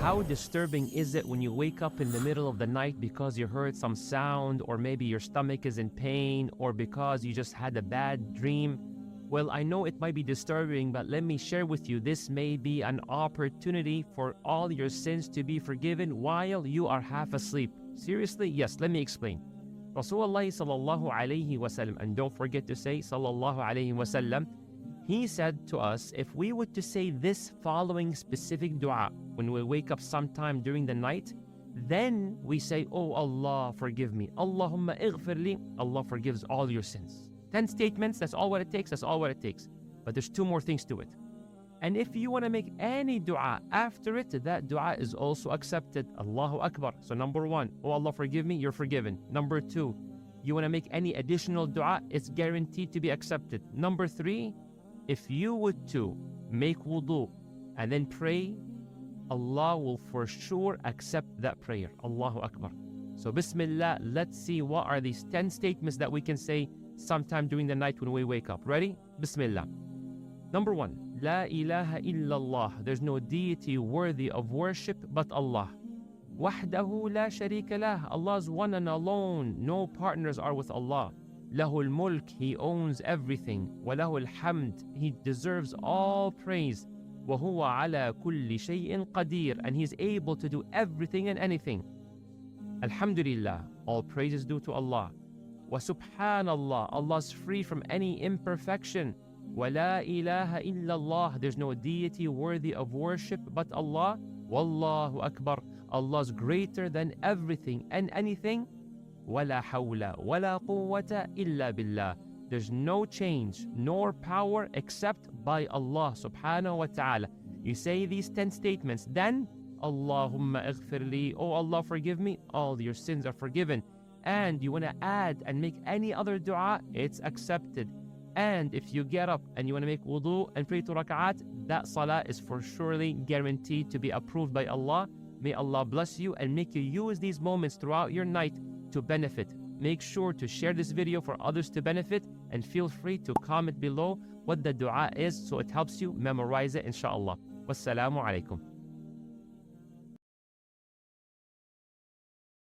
How disturbing is it when you wake up in the middle of the night because you heard some sound, or maybe your stomach is in pain, or because you just had a bad dream? Well, I know it might be disturbing, but let me share with you, this may be an opportunity for all your sins to be forgiven while you are half asleep. Seriously? Yes, let me explain. Rasulullah sallallahu alayhi wasallam, and don't forget to say sallallahu alayhi wasallam, he said to us, if we were to say this following specific dua when we wake up sometime during the night, then we say, oh Allah, forgive me. Allahumma ighfirli. Allah forgives all your sins. 10 statements, that's all what it takes, that's all what it takes. But there's 2 more things to it. And if you want to make any dua after it, that dua is also accepted. Allahu Akbar. So number 1, oh Allah forgive me, you're forgiven. Number 2, you want to make any additional dua, it's guaranteed to be accepted. Number 3, if you would to make wudu and then pray, Allah will for sure accept that prayer. Allahu Akbar. So Bismillah, let's see what are these 10 statements that we can say sometime during the night when we wake up. Ready? Bismillah. Number 1, La ilaha illallah. There's no deity worthy of worship but Allah. Wahdahu la sharika lah. Allah is one and alone. No partners are with Allah. Lahul mulk. He owns everything. Wa lahul hamd. He deserves all praise. Wa huwa ala kulli shay'in qadir. And He's able to do everything and anything. Alhamdulillah. All praise is due to Allah. Wa subhanallah. Allah is free from any imperfection. Wa la ilaha illallah. There's no deity worthy of worship but Allah. Wallahu akbar. Allah is greater than everything and anything. وَلَا حَوْلَ وَلَا قُوَّةَ إِلَّا بِاللَّهِ. There's no change nor power except by Allah subhanahu wa ta'ala. You say these 10 statements, then Allahumma ighfirli, oh Allah forgive me, all your sins are forgiven. And you want to add and make any other dua, it's accepted. And if you get up and you want to make wudu and pray 2 rak'at, that salah is for surely guaranteed to be approved by Allah. May Allah bless you and make you use these moments throughout your night to benefit. Make sure to share this video for others to benefit, and feel free to comment below what the dua is so it helps you memorize it, inshallah. Wassalamu alaikum.